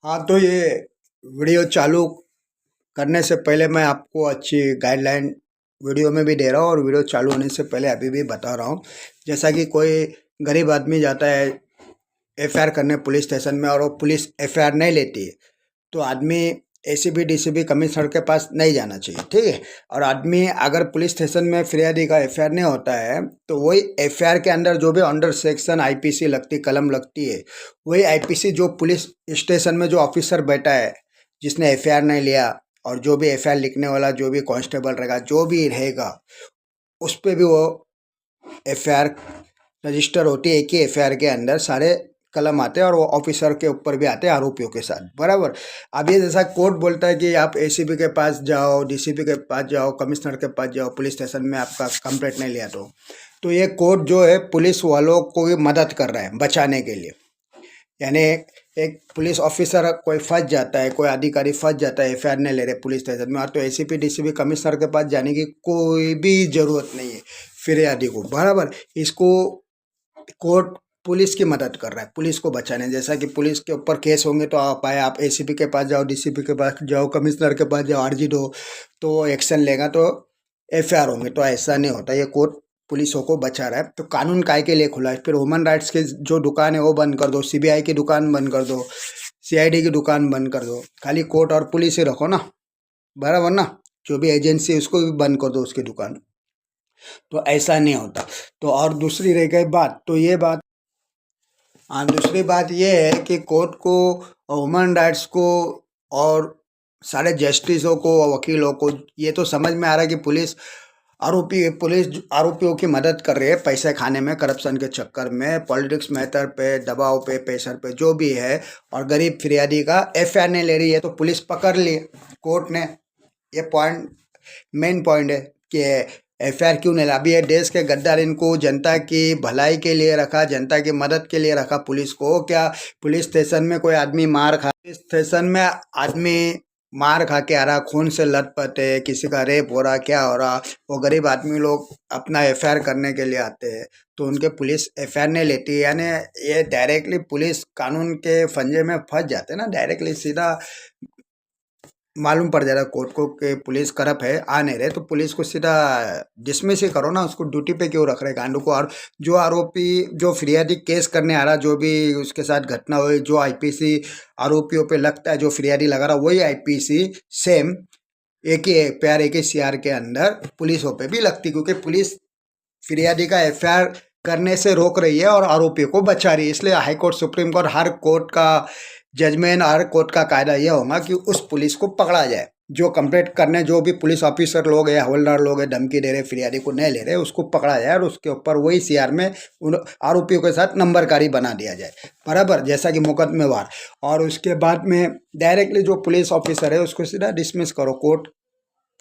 हाँ, तो ये वीडियो चालू करने से पहले मैं आपको अच्छी गाइडलाइन वीडियो में भी दे रहा हूँ और वीडियो चालू होने से पहले अभी भी बता रहा हूँ। जैसा कि कोई गरीब आदमी जाता है एफआईआर करने पुलिस स्टेशन में और वो पुलिस एफआईआर नहीं लेती है, तो आदमी एसीपी डीसीपी कमिश्नर के पास नहीं जाना चाहिए, ठीक है। और आदमी अगर पुलिस स्टेशन में फिरियादी का एफआईआर नहीं होता है, तो वही एफआईआर के अंदर जो भी अंडर सेक्शन आईपीसी लगती कलम लगती है, वही आईपीसी जो पुलिस स्टेशन में जो ऑफिसर बैठा है जिसने एफआईआर नहीं लिया, और जो भी एफआईआर लिखने वाला जो भी कांस्टेबल रहेगा जो भी रहेगा, उस पे भी वो एफआईआर रजिस्टर होती है। एक ही एफआईआर के अंदर सारे कलम आते हैं और वो ऑफिसर के ऊपर भी आते हैं आरोपियों के साथ, बराबर। अब ये जैसा कोर्ट बोलता है कि आप एसीपी के पास जाओ, डीसीपी के पास जाओ, कमिश्नर के पास जाओ, पुलिस स्टेशन में आपका कंप्लेंट नहीं लिया तो ये कोर्ट जो है पुलिस वालों को भी मदद कर रहा है बचाने के लिए। यानी एक पुलिस ऑफिसर कोई फंस जाता है, कोई अधिकारी फंस जाता है एफआईआर नहीं ले रहे पुलिस स्टेशन में, और तो एसीपी डीसीपी कमिश्नर के पास जाने की कोई भी जरूरत नहीं है फिरियादी को, बराबर। इसको कोर्ट पुलिस की मदद कर रहा है पुलिस को बचाने। जैसा कि पुलिस के ऊपर केस होंगे तो आप एसीपी के पास जाओ, डीसीपी के पास जाओ, कमिश्नर के पास जाओ, आरजी दो, तो वो एक्शन लेगा तो एफआईआर होंगे। तो ऐसा नहीं होता, ये कोर्ट पुलिसों को बचा रहा है। तो कानून काय के लिए खुला है? फिर ह्यूमन राइट्स की जो दुकान है वो बंद कर दो, सीबीआई की दुकान बंद कर दो, सीआईडी की दुकान बंद कर दो, खाली कोर्ट और पुलिस ही रखो ना, बराबर ना। जो भी एजेंसी है उसको भी बंद कर दो उसकी दुकान। तो ऐसा नहीं होता। तो और दूसरी रह गई बात, तो ये बात, हाँ, दूसरी बात ये है कि कोर्ट को, ह्यूमन राइट्स को और सारे जस्टिसों को, वकीलों को ये तो समझ में आ रहा है कि पुलिस आरोपियों की मदद कर रही है पैसे खाने में, करप्शन के चक्कर में, पॉलिटिक्स मैटर पे, दबाव पे, प्रेशर पे, जो भी है। और गरीब फिरियादी का एफआईआर नहीं ले रही है तो पुलिस पकड़ ली कोर्ट ने। ये पॉइंट, मेन पॉइंट है कि एफआईआर क्यों नहीं ला। अभी ये देश के गद्दार इनको जनता की भलाई के लिए रखा, जनता की मदद के लिए रखा पुलिस को। क्या पुलिस स्टेशन में कोई आदमी मार खा, पुलिस स्टेशन में आदमी मार खा के आ रहा, खून से लथपथ है, किसी का रेप हो रहा, क्या हो रहा, वो गरीब आदमी लोग अपना एफआईआर करने के लिए आते हैं, तो उनके पुलिस एफआईआर नहीं लेती। यानी ये डायरेक्टली पुलिस कानून के फंजे में फंस जाते हैं ना, डायरेक्टली सीधा मालूम पड़ जाएगा कोर्ट को कि पुलिस करप्ट है, आ नहीं रहे, तो पुलिस को सीधा डिसमिस ही करो ना, उसको ड्यूटी पे क्यों रख रहे गांडू को। और जो आरोपी, जो फिरियादी केस करने आ रहा, जो भी उसके साथ घटना हुई, जो आईपीसी आरोपियों पे लगता है, जो फिरियादी लगा रहा, वही आईपीसी सेम एक ही एफआईआर एक ही सीआर के अंदर पुलिसों पे भी लगती, क्योंकि पुलिस फिरियादी का एफआईआर करने से रोक रही है और आरोपियों को बचा रही है। इसलिए हाई कोर्ट, सुप्रीम कोर्ट, हर कोर्ट का जजमेंट, हर कोर्ट का कायदा यह होगा कि उस पुलिस को पकड़ा जाए जो कंप्लेंट करने, जो भी पुलिस ऑफिसर लोग है, हवलदार लोग है, धमकी दे रहे, फिरियादी को नहीं ले रहे, उसको पकड़ा जाए और उसके ऊपर वही सीआर में उन आरोपियों के साथ नंबरकारी बना दिया जाए, बराबर, जैसा कि मुकदमेवार। और उसके बाद में डायरेक्टली जो पुलिस ऑफिसर है उसको सीधा डिसमिस करो। कोर्ट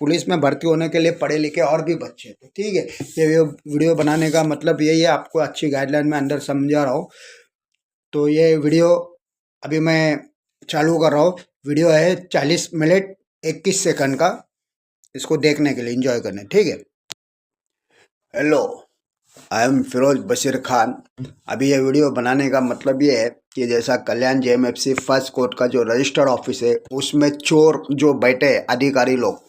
पुलिस में भर्ती होने के लिए पढ़े लिखे और भी बच्चे, तो ठीक है। ये वीडियो बनाने का मतलब यही है, आपको अच्छी गाइडलाइन में अंदर समझा रहा हूँ। तो ये वीडियो अभी मैं चालू कर रहा हूँ। वीडियो है 40 मिनट 21 सेकंड का, इसको देखने के लिए, एंजॉय करने, ठीक है। Hello, I am Firoz Bashir Khan. अभी ये वीडियो बनाने का मतलब ये है कि जैसा कल्याण जेएमएफसी फर्स्ट कोर्ट का जो रजिस्टर्ड ऑफिस है, उसमें चोर जो बैठे अधिकारी लोग,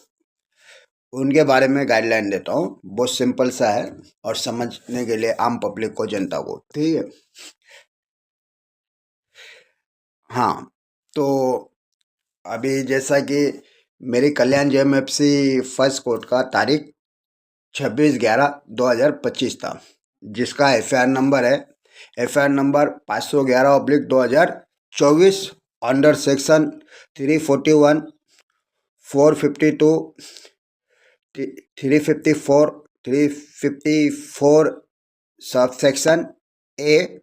उनके बारे में गाइडलाइन देता हूँ। बहुत सिंपल सा है और समझने के लिए आम पब्लिक को, जनता को, ठीक है। हाँ, तो अभी जैसा कि मेरी कल्याण जेएमएफसी फर्स्ट कोर्ट का तारीख 26/11/2025 था, जिसका एफआईआर नंबर है, FIR number 511/2024, under section 341, 452, 354, 354 sub section A,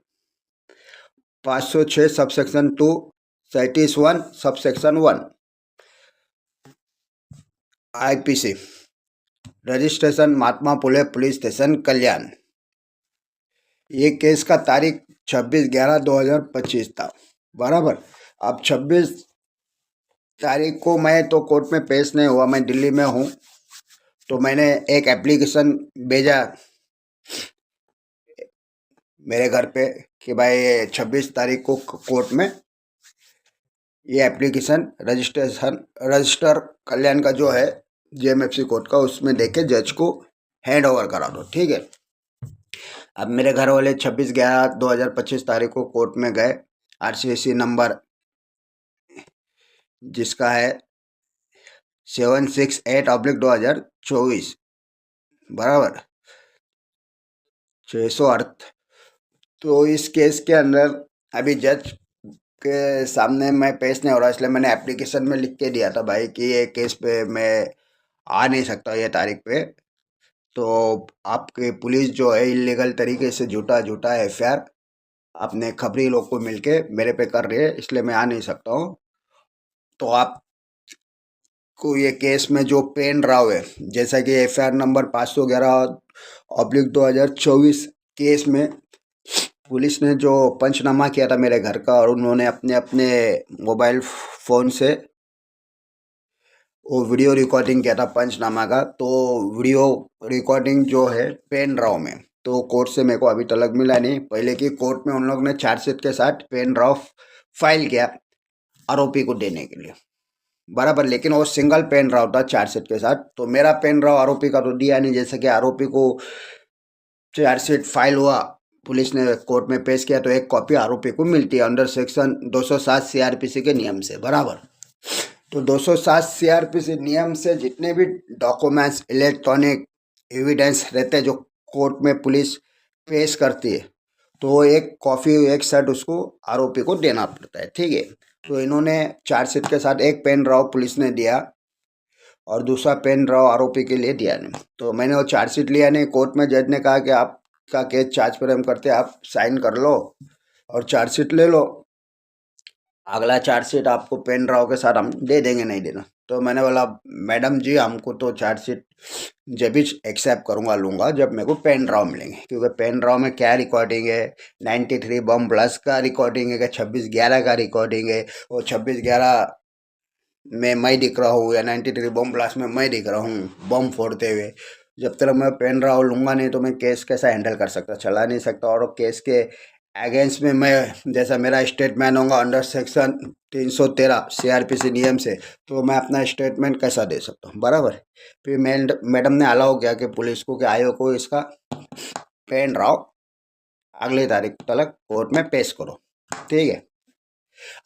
506 sub section 2, 37 sub section 1 IPC, registration Mahatma Phule police station Kalyan. ये केस का तारीख 26/11/2025 था, बराबर। अब 26 तारीख को मैं तो कोर्ट में पेश नहीं हुआ, मैं दिल्ली में हूँ। तो मैंने एक एप्लीकेशन भेजा मेरे घर पे कि भाई 26 तारीख को कोर्ट में ये एप्लीकेशन रजिस्टर कल्याण का जो है जेएमएफसी कोर्ट का, उसमें देके जज को हैंड ओवर करा दो। ठीक है। अब मेरे घर वाले 26/11/2025 तारीख को कोर्ट में गए। आरसीसी नंबर जिसका है 768/2024, बराबर 608। तो इस केस के अंदर अभी जज के सामने मैं पेश नहीं हो रहा, इसलिए मैंने एप्लीकेशन में लिख के दिया था भाई कि ये केस पे मैं आ नहीं सकता ये तारीख पे। तो आपके पुलिस जो है इलीगल तरीके से झूठा झूठा एफआईआर अपने खबरी लोग को मिलके मेरे पे कर रही है, इसलिए मैं आ नहीं सकता हूँ। तो आपको ये केस में जो पेन राव है, जैसा कि एफआईआर नंबर 511/2024 केस में पुलिस ने जो पंचनामा किया था मेरे घर का, और उन्होंने अपने अपने मोबाइल फ़ोन से वो वीडियो रिकॉर्डिंग किया था पंचनामा का। तो वीडियो रिकॉर्डिंग जो है पेन ड्राव में, तो कोर्ट से मेरे को अभी तक मिला नहीं। पहले की कोर्ट में उन लोग ने चार्जशीट के साथ पेन ड्राव फाइल किया आरोपी को देने के लिए, बराबर, लेकिन वो सिंगल पेन ड्राव था चार्जशीट के साथ। तो मेरा पेन ड्राव आरोपी का तो दिया नहीं। जैसे कि आरोपी को चार्जशीट फाइल हुआ, पुलिस ने कोर्ट में पेश किया, तो एक कॉपी आरोपी को मिलती है अंडर सेक्शन 207 सीआरपीसी के नियम से, बराबर। तो 207 सीआरपीसी नियम से जितने भी डॉक्यूमेंट्स, इलेक्ट्रॉनिक एविडेंस रहते हैं जो कोर्ट में पुलिस पेश करती है, तो वो एक कॉपी एक सेट उसको आरोपी को देना पड़ता है। ठीक है। तो इन्होंने चार्जशीट के साथ एक पेन ड्राव पुलिस ने दिया और दूसरा पेन ड्राव आरोपी के लिए दिया नहीं। तो मैंने वो चार्जशीट लिया नहीं। कोर्ट में जज ने कहा कि आपका केस चार्ज पर हम करते, आप साइन कर लो और चार्जशीट ले लो, अगला चार्जशीट आपको पेन ड्राव के साथ हम दे देंगे, नहीं देना। तो मैंने बोला मैडम जी, हमको तो चार्जशीट जब भी एक्सेप्ट करूँगा लूँगा जब मेरे को पेन ड्राव मिलेंगे, क्योंकि पेन ड्राव में क्या रिकॉर्डिंग है, 93 बम प्लस का रिकॉर्डिंग है, 26/11 का रिकॉर्डिंग है, और 26/11 में मैं दिख रहा हूँ या 93 बम ब्लास्ट में मैं दिख रहा हूँ बम फोड़ते हुए। जब तक मैं पेन ड्राव लूँगा नहीं तो मैं केस कैसा हैंडल कर सकता, चला नहीं सकता। और केस के अगेंस्ट में मैं, जैसा मेरा स्टेटमेंट होगा अंडर सेक्शन 313 सीआरपीसी नियम से, तो मैं अपना स्टेटमेंट कैसा दे सकता हूँ, बराबर। फिर मैडम ने अलाउ किया कि पुलिस को कि आयोग को इसका पेन ड्राव अगली तारीख तक कोर्ट में पेश करो। ठीक है।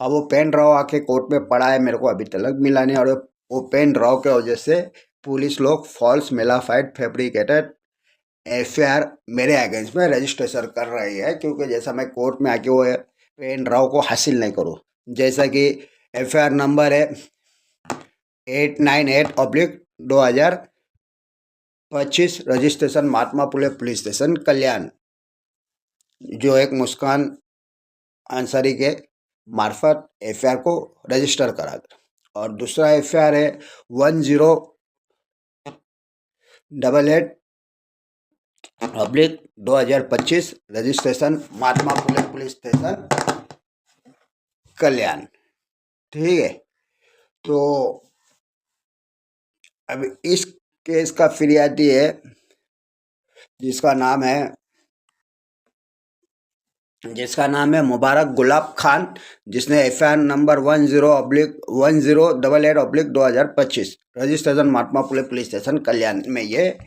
अब वो पेन ड्राव आके कोर्ट में पड़ा है, मेरे को अभी तक मिला नहीं। और वो पेन ड्राव के वजह से पुलिस लोग फॉल्स मेलाफाइड फैब्रिकेटेड एफआईआर मेरे अगेंस्ट में रजिस्ट्रेशन कर रही है, क्योंकि जैसा मैं कोर्ट में आके वो पेन ड्राव को हासिल नहीं करूँ। जैसा कि एफआईआर नंबर है 898/2025, registration Mahatma Phule police station कल्याण, जो एक मुस्कान अंसारी के मार्फत एफआईआर को रजिस्टर करा था। और दूसरा एफआईआर है 1088/2025, registration Mahatma Phule police station कल्याण। ठीक है। तो अब इस केस का फिरियादी है जिसका नाम है मुबारक गुलाब खान, जिसने FIR number 10/1088/2025, registration Mahatma Phule police station Kalyan में ये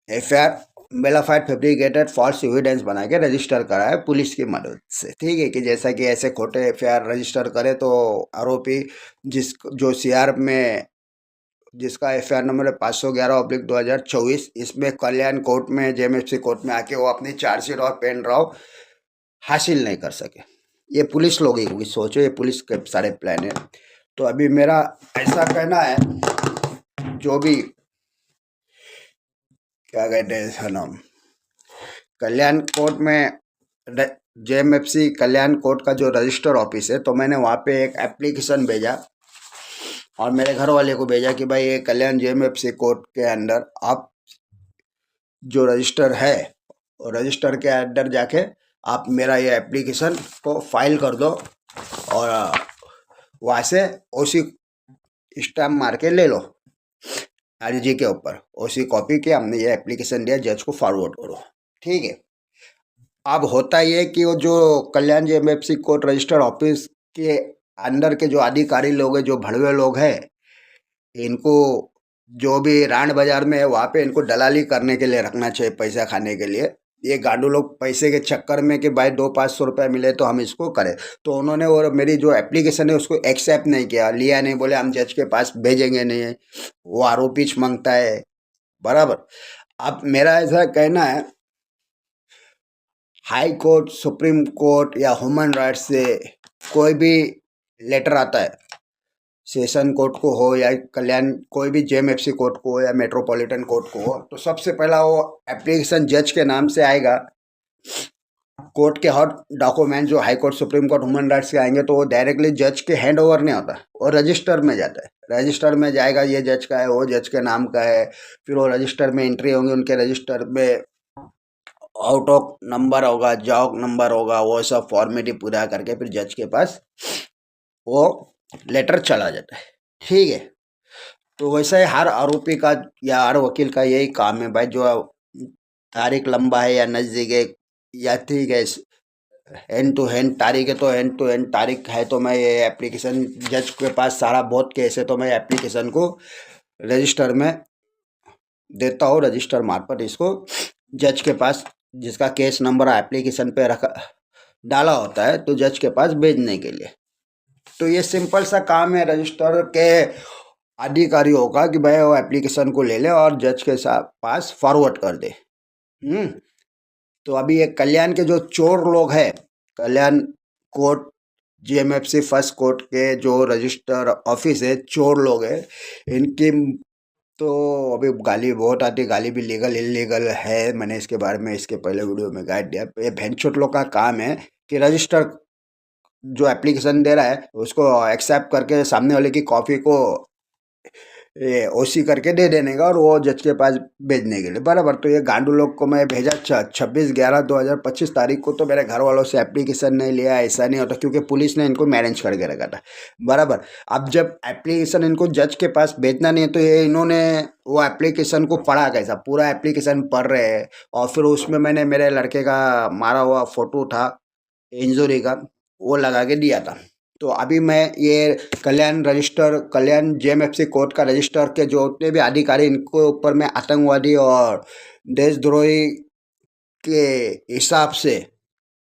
FIR malafide fabricated false evidence बना के रजिस्टर करा है पुलिस की मदद से। ठीक है। कि जैसा कि ऐसे खोटे एफआईआर रजिस्टर करे तो आरोपी जो सीआर में जिसका एफआईआर नंबर है 511/2024, इसमें कल्याण कोर्ट में जेएमएफसी कोर्ट में आके वो अपनी चार्जशीट और पेन ड्राव हासिल नहीं कर सके। ये पुलिस लोग ही सोचो, ये पुलिस के सारे प्लान है। तो अभी मेरा ऐसा कहना है, जो भी क्या कहते हैं नाम, कल्याण कोर्ट में जेएमएफसी कल्याण कोर्ट का जो रजिस्टर ऑफिस है, तो मैंने वहाँ पे एक एप्लीकेशन भेजा और मेरे घर वाले को भेजा कि भाई ये कल्याण जेएमएफसी कोर्ट के अंदर आप जो रजिस्टर है, और रजिस्टर के अंदर जाके आप मेरा ये एप्लीकेशन को फाइल कर दो और वहाँ से ओसी स्टैम्प मार के ले लो आरजी के ऊपर, ओसी कॉपी के हमने ये एप्लीकेशन दिया, जज को फॉरवर्ड करो। ठीक है। अब होता ये कि वो जो कल्याण जेएमएफसी कोर्ट रजिस्टर ऑफिस के अंदर के जो अधिकारी लोग हैं, जो भड़वे लोग हैं, इनको जो भी रांड बाजार में है वहाँ पे इनको दलाली करने के लिए रखना चाहिए, पैसा खाने के लिए। ये गांडू लोग पैसे के चक्कर में कि भाई 200-500 रुपये मिले तो हम इसको करें, तो उन्होंने और मेरी जो एप्लीकेशन है उसको एक्सेप्ट नहीं किया, लिया नहीं, बोले हम जज के पास भेजेंगे नहीं, वो आरोपी मांगता है। बराबर। अब मेरा ऐसा कहना है, हाई कोर्ट, सुप्रीम कोर्ट या ह्यूमन राइट्स से कोई भी लेटर आता है, सेशन कोर्ट को हो या कल्याण, कोई भी जेएमएफसी कोर्ट को हो या मेट्रोपॉलिटन कोर्ट को हो, तो सबसे पहला वो एप्लीकेशन जज के नाम से आएगा। कोर्ट के हर डॉक्यूमेंट जो high court, supreme court, human rights के आएंगे तो वो डायरेक्टली जज के हैंड ओवर नहीं होता, वो रजिस्टर में जाता है। रजिस्टर में जाएगा, ये जज का है, वो जज के नाम का है, फिर वो रजिस्टर में एंट्री होंगी, उनके रजिस्टर में आउट ऑफ नंबर होगा, जॉक नंबर होगा, वो सब फॉर्मेलिटी पूरा करके फिर जज के पास वो लेटर चला जाता है। ठीक है। तो वैसे ही हर आरोपी का या हर वकील का यही काम है भाई, जो तारीख लंबा है या नज़दीक है या ठीक है, हैंड टू हैंड तारीख है तो हैंड टू हैंड तारीख है, तो मैं ये एप्लीकेशन जज के पास, सारा बहुत केस है तो मैं एप्लीकेशन को रजिस्टर में देता हूँ, रजिस्टर मार्फत इसको जज के पास, जिसका केस नंबर एप्लीकेशन पे रखा डाला होता है, तो जज के पास भेजने के लिए। तो ये सिंपल सा काम है रजिस्टर के अधिकारियों का कि भाई वो एप्लीकेशन को ले ले और जज के साथ पास फॉरवर्ड कर दे। तो अभी ये कल्याण के जो चोर लोग हैं, कल्याण कोर्ट, जेएमएफसी फर्स्ट कोर्ट के जो रजिस्टर ऑफिस है, चोर लोग हैं, इनकी तो अभी गाली बहुत आती, गाली भी लीगल इलीगल है, मैंने इसके बारे में इसके पहले वीडियो में गाइड दिया। ये भेंचोट लोग का काम है कि रजिस्टर जो एप्लीकेशन दे रहा है उसको एक्सेप्ट करके सामने वाले की कॉपी को ये ओसी करके दे देने का और वो जज के पास भेजने के लिए। बराबर। तो ये गांडू लोग को मैं भेजा 26/11/2025 तारीख को, तो मेरे घर वालों से एप्लीकेशन नहीं लिया, ऐसा नहीं होता, क्योंकि पुलिस ने इनको मैनेज करके रखा था। बराबर। अब जब एप्लीकेशन इनको जज के पास भेजना नहीं है, तो ये इन्होंने वो एप्लीकेशन को पढ़ा कैसा, पूरा एप्लीकेशन पढ़ रहे हैं, और फिर उसमें मैंने मेरे लड़के का मारा हुआ फोटो था इंजरी का, वो लगा के दिया था। तो अभी मैं ये कल्याण जेएमएफसी कोर्ट का रजिस्टर के जो उतने भी अधिकारी, इनको ऊपर में आतंकवादी और देशद्रोही के हिसाब से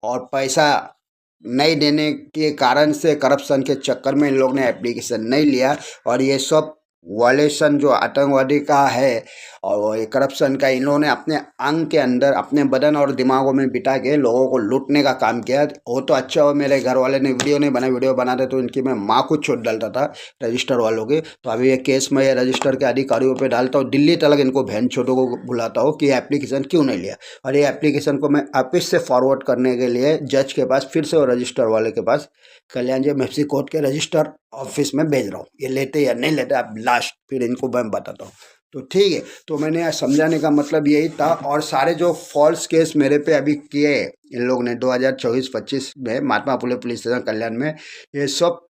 और पैसा नहीं देने के कारण से, करप्शन के चक्कर में इन लोग ने एप्लीकेशन नहीं लिया, और ये सब वायलेशन जो आतंकवादी का है और ये करप्शन का, इन्होंने अपने अंग के अंदर, अपने बदन और दिमागों में बिठा के लोगों को लूटने का काम किया। वो तो अच्छा हो मेरे घर वाले ने वीडियो नहीं बनाई, वीडियो बनाते तो इनकी मैं माँ को चोट डालता था रजिस्टर वालों के। तो अभी ये केस मैं ये रजिस्टर के अधिकारियों पर डालता हूँ, दिल्ली तक इनको बहन छोटों को बुलाता हूँ कि एप्लीकेशन क्यों नहीं लिया, और ये एप्लीकेशन को मैं ऑफिस से फॉरवर्ड करने के लिए जज के पास, फिर से वो रजिस्टर वाले के पास, कल्याण जेएमएफसी कोर्ट के रजिस्टर ऑफिस में भेज रहा हूँ। ये लेते या नहीं लेते अब लास्ट फिर इनको मैं बताता हूँ। तो ठीक है। तो मैंने यहाँ समझाने का मतलब यही था, और सारे जो फॉल्स केस मेरे पे अभी किए इन लोग ने 2024-25 में महात्मा फुले पुलिस स्टेशन कल्याण में, ये सब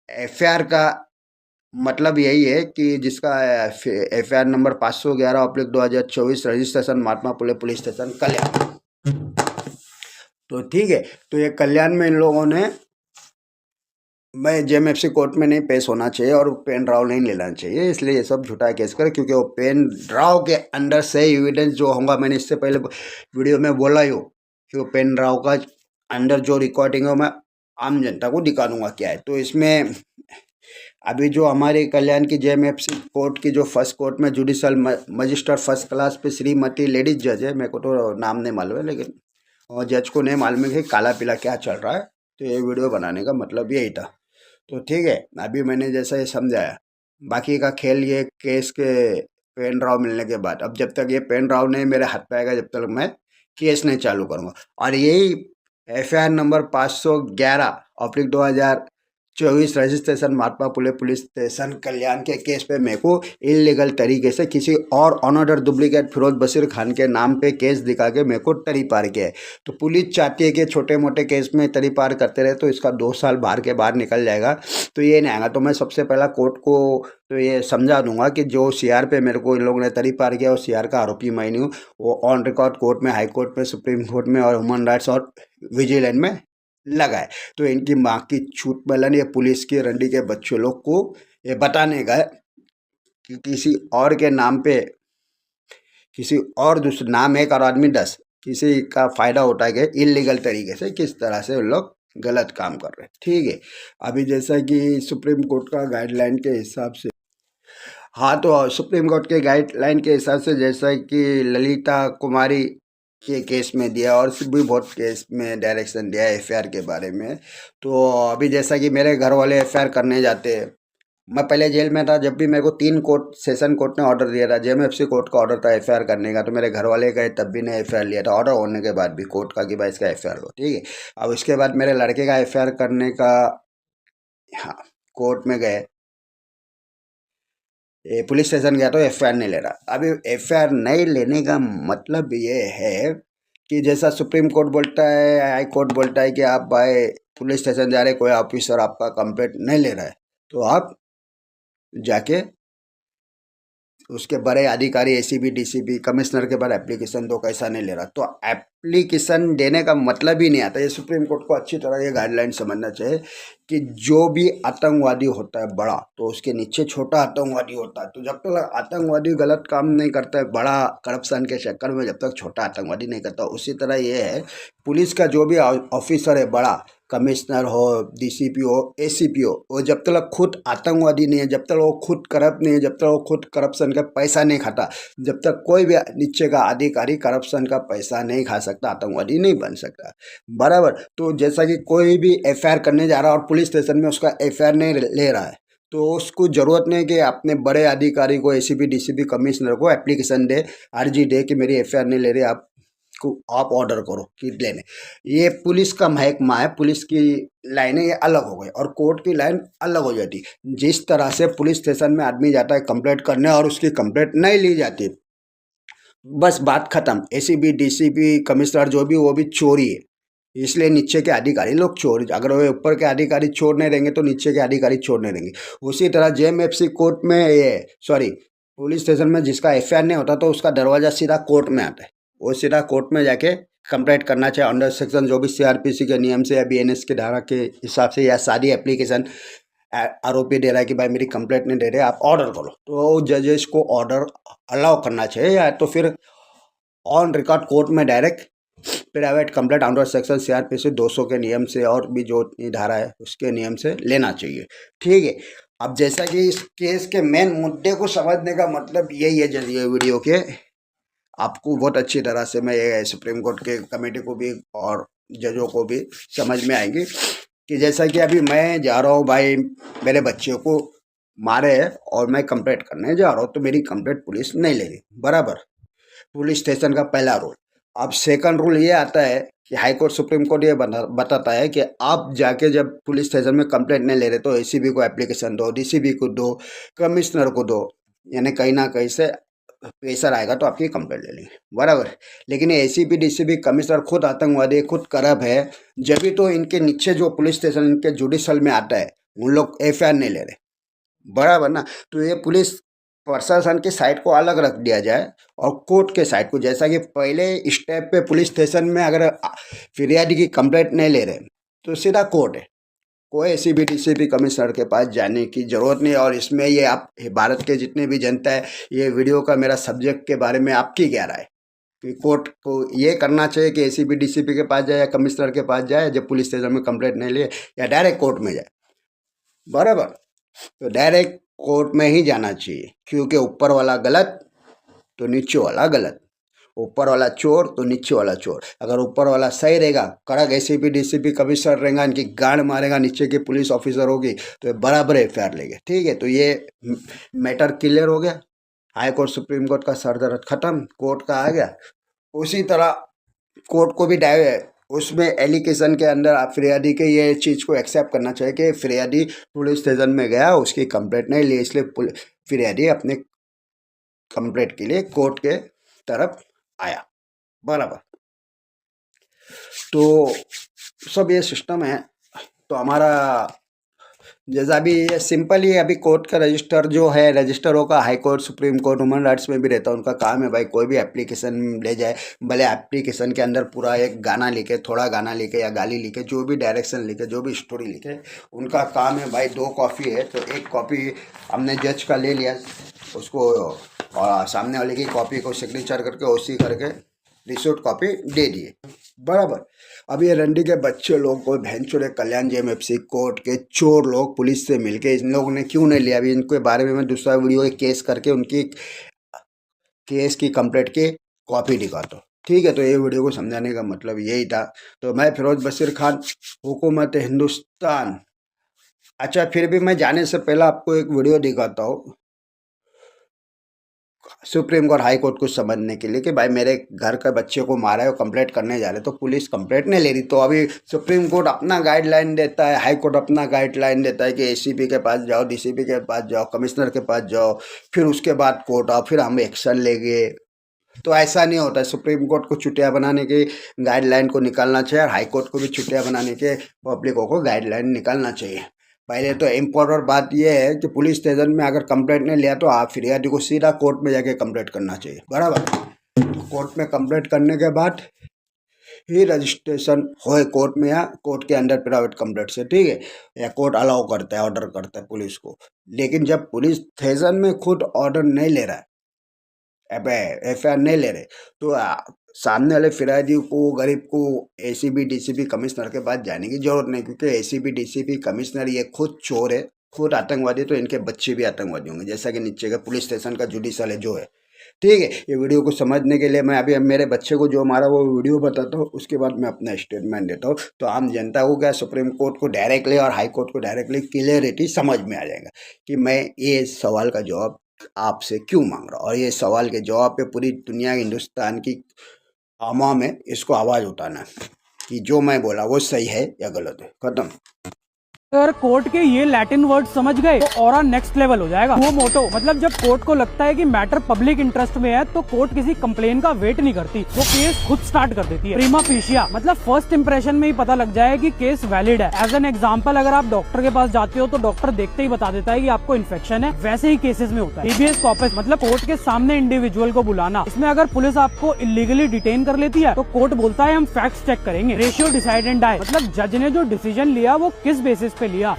एफआईआर का मतलब यही है कि जिसका FIR number 511/2024 registration Mahatma Phule police station कल्याण। तो ठीक है। तो ये कल्याण में इन लोगों ने, मैं जेएमएफसी कोर्ट में नहीं पेश होना चाहिए और पेन ड्राव नहीं लेना चाहिए, इसलिए ये सब झूठा केस करे, क्योंकि वो पेन ड्राव के अंदर से एविडेंस जो होगा, मैंने इससे पहले वीडियो में बोला ही हो कि वो पेन ड्राव का अंदर जो रिकॉर्डिंग है मैं आम जनता को दिखा दूंगा क्या है। तो इसमें अभी जो हमारे कल्याण की जेएमएफसी कोर्ट की जो फर्स्ट कोर्ट में जुडिशल मजिस्ट्रेट फर्स्ट क्लास पे श्रीमती लेडीज जज है, मेरे को तो नाम नहीं मालूम है, लेकिन और जज को नहीं मालूम है कि काला पीला क्या चल रहा है। तो ये वीडियो बनाने का मतलब यही था। तो ठीक है। अभी मैंने जैसा ये समझाया, बाकी का खेल ये केस के पेन ड्राव मिलने के बाद, अब जब तक ये पेन ड्राव नहीं मेरे हाथ पे आएगा, जब तक मैं केस नहीं चालू करूँगा। और यही FIR number 511/2024 registration Mahatma Phule police station कल्याण के केस पे मेरे को इलीगल तरीके से किसी और अनऑर्डर डुप्लीकेट फिरोज बशीर खान के नाम पे केस दिखा के मेरे को तरी पार किया है। तो पुलिस चाहती है कि छोटे मोटे केस में तरी पार करते रहे, तो इसका 2 साल बाहर के बाहर निकल जाएगा, तो ये नहीं आएगा। तो मैं सबसे पहला कोर्ट को तो ये समझा दूंगा कि जो सीआर पे मेरे को इन लोगों ने तरी पार किया, और सीआर का आरोपी मैं नहीं हूँ, वो ऑन रिकॉर्ड कोर्ट में, हाई कोर्ट में, सुप्रीम कोर्ट में और ह्यूमन राइट्स और विजिलेंस में लगा है। तो इनकी माँ की छूट मिलन ये पुलिस के रंडी के बच्चों लोग को ये बताने गए कि किसी और के नाम पे, किसी और दूसरे नाम एक और आदमी 10, किसी का फायदा उठा के इलीगल तरीके से किस तरह से उन लोग गलत काम कर रहे हैं। ठीक है, अभी जैसा कि सुप्रीम कोर्ट का गाइडलाइन के हिसाब से, हाँ, तो सुप्रीम कोर्ट के गाइडलाइन के हिसाब से जैसा कि ललिता कुमारी के केस में दिया और भी बहुत केस में डायरेक्शन दिया है एफआईआर के बारे में। तो अभी जैसा कि मेरे घर वाले एफआईआर करने जाते हैं, मैं पहले जेल में था, जब भी मेरे को 3 कोर्ट सेशन कोर्ट ने ऑर्डर दिया था, जेएमएफसी कोर्ट का ऑर्डर था एफआईआर करने का, तो मेरे घर वाले गए तब भी ने एफआईआर लिया था, ऑर्डर होने के बाद भी कोर्ट का कि भाई इसका एफआईआर लो। ठीक है, अब उसके बाद मेरे लड़के का एफआईआर करने का, हाँ, कोर्ट में गए, ये पुलिस स्टेशन गया तो एफआईआर नहीं ले रहा। अभी एफआईआर नहीं लेने का मतलब ये है कि जैसा सुप्रीम कोर्ट बोलता है, हाई कोर्ट बोलता है कि आप भाई पुलिस स्टेशन जा रहे, कोई ऑफिसर आपका कंप्लेंट नहीं ले रहा है तो आप जाके उसके बड़े अधिकारी एसीपी डीसीपी कमिश्नर के बाद एप्लीकेशन दो, कैसा नहीं ले रहा। तो एप्लीकेशन देने का मतलब ही नहीं आता। ये सुप्रीम कोर्ट को अच्छी तरह ये गाइडलाइन समझना चाहिए कि जो भी आतंकवादी होता है बड़ा, तो उसके नीचे छोटा आतंकवादी होता है। तो जब तक आतंकवादी गलत काम नहीं करता है बड़ा करप्शन के चक्कर में, जब तक छोटा आतंकवादी नहीं करता, उसी तरह ये है पुलिस का जो भी ऑफिसर है बड़ा, कमिश्नर हो, डीसीपी हो, एसीपी हो, वो जब तक खुद आतंकवादी नहीं है, जब तक वो खुद करप्ट नहीं है, जब तक वो खुद करप्शन का पैसा नहीं खाता, जब तक कोई भी नीचे का अधिकारी करप्शन का पैसा नहीं खा सकता, आतंकवादी नहीं बन सकता। बराबर। तो जैसा कि कोई भी एफआईआर करने जा रहा है और पुलिस स्टेशन में उसका एफआईआर नहीं ले रहा है, तो उसको जरूरत नहीं कि अपने बड़े अधिकारी को, एसीपी डीसीपी कमिश्नर को एप्लीकेशन दे, अर्जी दे कि मेरी एफआईआर नहीं ले रही, आप ऑर्डर करो कि लेने। ये पुलिस का महकमा है, पुलिस की लाइनें ये अलग हो गई और कोर्ट की लाइन अलग हो जाती। जिस तरह से पुलिस स्टेशन में आदमी जाता है कंप्लेंट करने और उसकी कंप्लेंट नहीं ली जाती, बस बात खत्म। एसीपी डीसीपी कमिश्नर जो भी, वो भी चोरी है, इसलिए नीचे के अधिकारी लोग चोर, अगर वो ऊपर के अधिकारी चोर नहीं रहेंगे तो नीचे के अधिकारी चोर नहीं रहेंगे। उसी तरह जेएमएफसी कोर्ट में ये, सॉरी, पुलिस स्टेशन में जिसका एफआईआर नहीं होता तो उसका दरवाजा सीधा कोर्ट में आता है, वो सीधा कोर्ट में जाके कंप्लेंट करना चाहिए अंडर सेक्शन जो भी सीआरपीसी के नियम से या बीएनएस के धारा के हिसाब से, या सारी एप्लीकेशन आरोपी दे रहा है कि भाई मेरी कंप्लेंट नहीं दे रहे, आप ऑर्डर करो, तो जजेस को ऑर्डर अलाउ करना चाहिए, या तो फिर ऑन रिकॉर्ड कोर्ट में direct private complaint under section CrPC 200 के नियम से और भी जो धारा है उसके नियम से लेना चाहिए। ठीक है, अब जैसा कि इस केस के मेन मुद्दे को समझने का मतलब यही है, जरिए वीडियो के आपको बहुत अच्छी तरह से मैं ये सुप्रीम कोर्ट के कमेटी को भी और जजों को भी समझ में आएंगी कि जैसा कि अभी मैं जा रहा हूँ भाई, मेरे बच्चे को मारे है और मैं कंप्लेंट करने जा रहा हूँ, तो मेरी कंप्लेंट पुलिस नहीं ले रही, बराबर, पुलिस स्टेशन का पहला रूल। अब सेकंड रूल ये आता है कि हाई कोर्ट सुप्रीम कोर्ट ये बताता है कि आप जाके जब पुलिस स्टेशन में कंप्लेंट नहीं ले रहे तो एसीबी को एप्लीकेशन दो, डीसीबी को दो, कमिश्नर को दो, यानी कहीं ना कहीं से प्रेशर आएगा तो आपकी कंप्लेंट ले लेंगे, बराबर। लेकिन ये एसीपी डीसीपी कमिश्नर खुद आतंकवादी है, खुद करप्ट है, जब भी तो इनके नीचे जो पुलिस स्टेशन इनके जुडिशल में आता है उन लोग एफआईआर नहीं ले रहे, बराबर ना। तो ये पुलिस प्रशासन के साइड को अलग रख दिया जाए और कोर्ट के साइड को, जैसा कि पहले स्टेप पे पुलिस स्टेशन में अगर फिरियादी की कंप्लेंट नहीं ले रहे तो सीधा कोर्ट है, कोई एसीबी डीसीपी कमिश्नर के पास जाने की जरूरत नहीं। और इसमें ये आप भारत के जितने भी जनता है, ये वीडियो का मेरा सब्जेक्ट के बारे में आपकी क्या राय है कि कोर्ट को ये करना चाहिए कि एसीबी डीसीपी के पास जाए या कमिश्नर के पास जाए जब पुलिस स्टेशन में कंप्लेंट नहीं ले, या डायरेक्ट कोर्ट में जाए, बराबर। तो डायरेक्ट कोर्ट में ही जाना चाहिए, क्योंकि ऊपर वाला गलत तो नीचे वाला गलत, ऊपर वाला चोर तो नीचे वाला चोर। अगर ऊपर वाला सही रहेगा, कड़क एसीपी डीसीपी कमिश्नर रहेगा, इनकी गांड मारेगा, नीचे की पुलिस ऑफिसर होगी तो ये बराबर एफआईआर लेंगे। ठीक है, तो ये मैटर क्लियर हो गया, हाई कोर्ट सुप्रीम कोर्ट का सर दर्द खत्म, कोर्ट का आ गया। उसी तरह कोर्ट को भी उसमें एलिगेशन के अंदर आप फिरियादी के ये चीज़ को एक्सेप्ट करना चाहिए कि फिरियादी पुलिस स्टेशन में गया, उसकी कंप्लेंट नहीं ली, इसलिए फिरियादी अपने कंप्लेंट के लिए कोर्ट के तरफ आया, बराबर। तो सब ये सिस्टम है। तो हमारा जैसा अभी ये सिंपल ही अभी कोर्ट का रजिस्टर जो है, रजिस्टर होगा high court, supreme court, human rights में भी रहता है। उनका काम है भाई, कोई भी एप्लीकेशन ले जाए, भले एप्लीकेशन के अंदर पूरा एक गाना लिखे, थोड़ा गाना लिखे या गाली लिखे, जो भी डायरेक्शन लिखे, जो भी स्टोरी लिखे, उनका काम है भाई। 2 कॉपी है तो एक कॉपी हमने जज का ले लिया, उसको और सामने वाले की कॉपी को सिग्नेचर करके ओसी करके रिसिप्ट कॉपी दे दिए, बराबर। अब ये रंडी के बच्चे लोग को भैंचोड़े कल्याण जेएमएफसी कोर्ट के चोर लोग पुलिस से मिलके इन लोगों ने क्यों नहीं लिया, अभी इनके बारे में मैं दूसरा वीडियो केस करके उनकी केस की कंप्लेंट की कॉपी दिखाता हूँ, ठीक है। तो ये वीडियो को समझाने का मतलब यही था। तो मैं फिरोज बशीर खान, हुकूमत हिंदुस्तान। अच्छा, फिर भी मैं जाने से पहले आपको एक वीडियो दिखाता हूँ सुप्रीम कोर्ट हाई कोर्ट को समझने के लिए कि भाई मेरे घर के बच्चे को मारा है और कंप्लेंट करने जा रहे, तो पुलिस कंप्लेंट नहीं ले रही। तो अभी सुप्रीम कोर्ट अपना गाइडलाइन देता है, हाई कोर्ट अपना गाइडलाइन देता है कि एसीपी के पास जाओ, डीसीपी के पास जाओ, कमिश्नर के पास जाओ, फिर उसके बाद कोर्ट आओ, फिर हम एक्शन लेंगे। तो ऐसा नहीं होता है। सुप्रीम कोर्ट को छुट्टियां बनाने की गाइडलाइन को निकालना चाहिए और हाई कोर्ट को भी छुट्टियां बनाने के पब्लिकों को गाइडलाइन निकालना चाहिए। पहले तो इम्पोर्टेंट बात यह है कि पुलिस स्टेशन में अगर कंप्लेंट नहीं लिया तो आप फिरियादी को सीधा कोर्ट में जाके कंप्लेंट करना चाहिए, बराबर। तो कोर्ट में कंप्लेंट करने के बाद ही रजिस्ट्रेशन होए कोर्ट में या कोर्ट के अंडर प्राइवेट कंप्लेंट से, ठीक है, या कोर्ट अलाउ करता है, ऑर्डर करता है पुलिस को। लेकिन जब पुलिस स्टेशन में खुद ऑर्डर नहीं ले रहा है, एफआईआर नहीं ले रहे, तो सामने वाले फिरादी को, गरीब को एसीबी डीसीपी कमिश्नर के पास जाने की जरूरत नहीं, क्योंकि एसीबी डीसीपी कमिश्नर ये खुद चोर है, खुद आतंकवादी, तो इनके बच्चे भी आतंकवादी होंगे, जैसा कि नीचे का पुलिस स्टेशन का जुडिशल है जो है, ठीक है। ये वीडियो को समझने के लिए मैं अभी मेरे बच्चे को जो मारा वो वीडियो बताता हूँ, उसके बाद मैं अपना स्टेटमेंट देता हूँ। तो आम जनता को क्या, सुप्रीम कोर्ट को डायरेक्टली और हाई कोर्ट को डायरेक्टली क्लियरिटी समझ में आ जाएगा कि मैं ये सवाल का जवाब आपसे क्यों मांग रहा हूँ, और ये सवाल के जवाब पे पूरी दुनिया, हिंदुस्तान की आवाम है, इसको आवाज़ उठाना है कि जो मैं बोला वो सही है या गलत है, खत्म। अगर कोर्ट के ये लैटिन वर्ड समझ गए तो और नेक्स्ट लेवल हो जाएगा। वो मोटो मतलब जब कोर्ट को लगता है कि मैटर पब्लिक इंटरेस्ट में है तो कोर्ट किसी कंप्लेन का वेट नहीं करती, वो केस खुद स्टार्ट कर देती है। प्रीमा फेशिया मतलब फर्स्ट इंप्रेशन में ही पता लग जाए कि केस वैलिड है। एज एन एग्जांपल, अगर आप डॉक्टर के पास जाते हो तो डॉक्टर देखते ही बता देता है कि आपको इन्फेक्शन है, वैसे ही केसेस में होता है। हेबियस कॉर्पस मतलब कोर्ट के सामने इंडिविजुअल को बुलाना। इसमें अगर पुलिस आपको इलीगली डिटेन कर लेती है तो कोर्ट बोलता है हम फैक्ट्स चेक करेंगे। रेशियो डिसाइड एंड डाई मतलब जज ने जो डिसीजन लिया वो किस बेसिस पे लिया।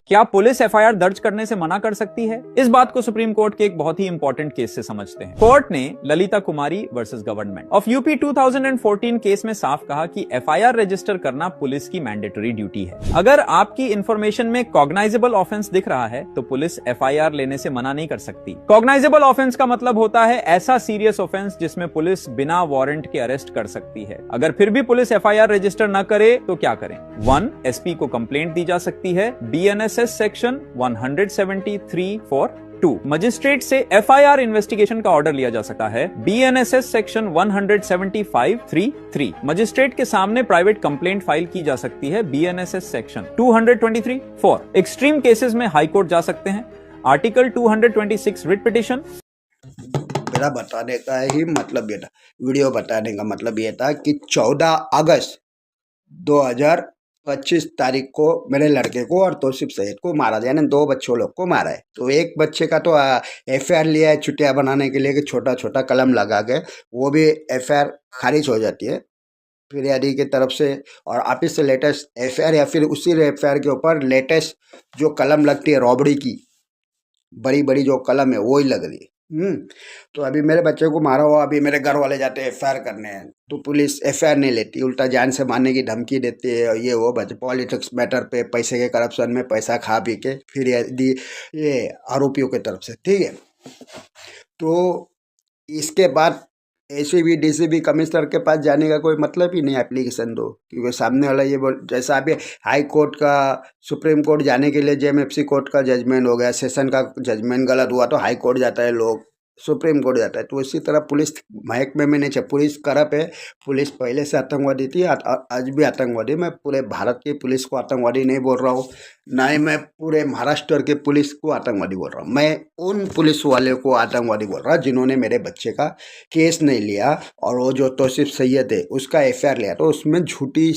क्या पुलिस एफआईआर दर्ज करने से मना कर सकती है? इस बात को सुप्रीम कोर्ट के एक बहुत ही इंपॉर्टेंट केस से समझते हैं। कोर्ट ने Lalita Kumari versus government of UP 2014 case में साफ कहा कि एफआईआर रजिस्टर करना पुलिस की मैंडेटरी ड्यूटी है। अगर आपकी इंफॉर्मेशन में कॉग्नाइजेबल ऑफेंस दिख रहा है तो पुलिस एफआईआर लेने से मना नहीं कर सकती। कॉग्नाइजेबल ऑफेंस का मतलब होता है ऐसा सीरियस ऑफेंस जिसमें पुलिस बिना वारंट के अरेस्ट कर सकती है। अगर फिर भी पुलिस एफआईआर रजिस्टर न करे तो क्या करें? 1. एसपी को कंप्लेंट दी जा सकती है, बीएनएसएस सेक्शन 173 फॉर 2. मजिस्ट्रेट से एफआईआर इन्वेस्टिगेशन का ऑर्डर लिया जा सकता है, बीएनएसएस सेक्शन 175(3)(3). मजिस्ट्रेट के सामने प्राइवेट कंप्लेंट फाइल की जा सकती है, BNSS section 223 for. Extreme cases में हाई कोर्ट जा सकते हैं, आर्टिकल 226 रिट पिटिशन। मेरा बताने का ही मतलब ये था, वीडियो बताने का मतलब ये था कि 14 अगस्त 2000 25 तारीख को मेरे लड़के को और तौसीफ सैयद को मारा, यानी 2 बच्चों लोग को मारा है। तो एक बच्चे का तो FIR लिया है चुटिया बनाने के लिए कि छोटा छोटा कलम लगा के, वो भी FIR खारिज हो जाती है फिरियादी की तरफ से। और ऑफिस से लेटेस्ट FIR या फिर उसी FIR के ऊपर लेटेस्ट जो कलम लगती है रॉबरी की, बड़ी बड़ी जो कलम है वो ही लग रही है। तो अभी मेरे बच्चे को मारा हुआ, अभी मेरे घर वाले जाते हैं FIR करने हैं, तो पुलिस FIR नहीं लेती, उल्टा जान से मारने की धमकी देती है। ये वो बच्चे पॉलिटिक्स मैटर पे, पैसे के करप्शन में पैसा खा पी के फिर ये आरोपियों की तरफ से, ठीक है। तो इसके बाद ACB DCB कमिश्नर के पास जाने का कोई मतलब ही नहीं एप्लीकेशन दो, क्योंकि सामने वाला ये बोल, जैसा अभी हाई कोर्ट का सुप्रीम कोर्ट जाने के लिए JMFC कोर्ट का जजमेंट हो गया, सेशन का जजमेंट गलत हुआ तो हाई कोर्ट जाता है लोग, सुप्रीम कोर्ट जाता है। तो इसी तरह पुलिस महकमे में नहीं चाहिए, पुलिस करप्ट है। पुलिस पहले से आतंकवादी थी, आज भी आतंकवादी। मैं पूरे भारत की पुलिस को आतंकवादी नहीं बोल रहा हूँ, ना ही मैं पूरे महाराष्ट्र के पुलिस को आतंकवादी बोल रहा हूँ। मैं उन पुलिस वाले को आतंकवादी बोल रहा हूँ जिन्होंने मेरे बच्चे का केस नहीं लिया, और वो जो तौसीफ सैयद है उसका FIR लिया, तो उसमें झूठी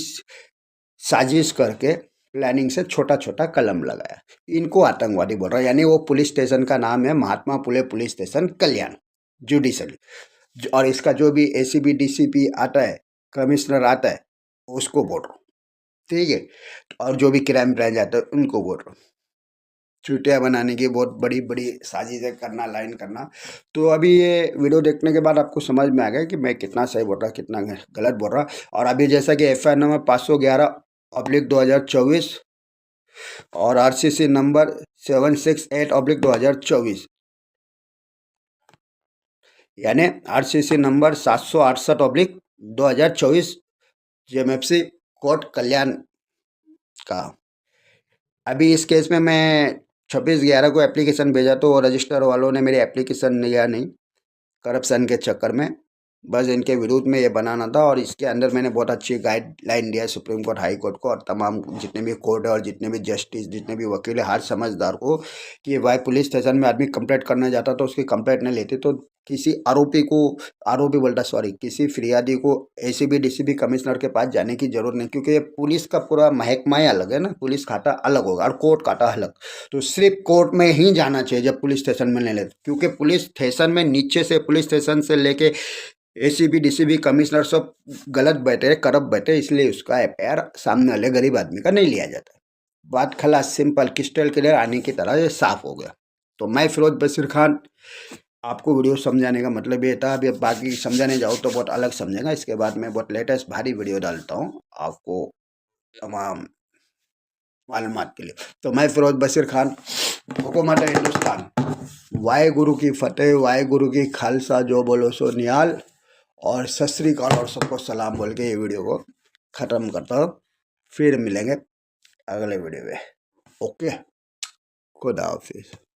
साजिश करके प्लानिंग से छोटा छोटा कलम लगाया। इनको आतंकवादी बोल रहा है। यानी वो पुलिस स्टेशन का नाम है महात्मा फुले पुलिस स्टेशन कल्याण जुडिशरी, और इसका जो भी ACB DCP आता है, कमिश्नर आता है, उसको बोल रहा हूँ, ठीक है। और जो भी क्राइम ब्रांच आता है उनको बोल रहा हूँ। चुटिया बनाने की बहुत बड़ी बड़ी साजिशें करना, लाइन करना। तो अभी ये वीडियो देखने के बाद आपको समझ में आ गया कि मैं कितना सही बोल रहा, कितना गलत बोल रहा। और अभी जैसा कि FIR नंबर 511/2024 और RCC नंबर 768/2024, यानी RCC नंबर 768/2024 JMFC कोर्ट कल्याण का। अभी इस केस में मैं 26/11 को एप्लीकेशन भेजा, तो रजिस्टर वालों ने मेरी एप्लीकेशन लिया नहीं, करप्शन के चक्कर में। बस इनके विरोध में ये बनाना था, और इसके अंदर मैंने बहुत अच्छी गाइडलाइन दिया है सुप्रीम कोर्ट, हाई कोर्ट को, और तमाम जितने भी कोर्ट है और जितने भी जस्टिस, जितने भी वकील है, हर समझदार को, कि भाई पुलिस स्टेशन में आदमी कंप्लेंट करने जाता तो उसकी कंप्लेंट नहीं लेती, तो किसी किसी फिरियादी को ACB DCB कमिश्नर के पास जाने की जरूरत नहीं, क्योंकि ये पुलिस का पूरा महकमा ही अलग है ना, पुलिस खाता अलग होगा और कोर्ट खाता अलग। तो सिर्फ कोर्ट में ही जाना चाहिए जब पुलिस स्टेशन में नहीं लेते, क्योंकि पुलिस स्टेशन में नीचे से, पुलिस स्टेशन से लेके ACB DCB कमिश्नर सब गलत बैठे, करप्ट बैठे, इसलिए उसका FIR सामने वाले गरीब आदमी का नहीं लिया जाता। बात खलास, सिंपल, क्रिस्टल क्लियर, आने की तरह ये साफ हो गया। तो मैं फिरोज बशीर खान, आपको वीडियो समझाने का मतलब ये था। अभी बाकी समझाने जाओ तो बहुत अलग समझेगा। इसके बाद मैं बहुत लेटेस्ट भारी वीडियो डालता हूँ आपको तमाम मालूमात के लिए। तो मैं फिरोज बशीर खान, हुकूमत हिंदुस्तान, वाहे गुरु की फतेह, वाहे गुरु की खालसा, जो बोलो सो निहाल, और सत श्री अकाल, और सबको सलाम बोल के ये वीडियो को ख़त्म करता हूँ। फिर मिलेंगे अगले वीडियो में। ओके, खुदा हाफिज़।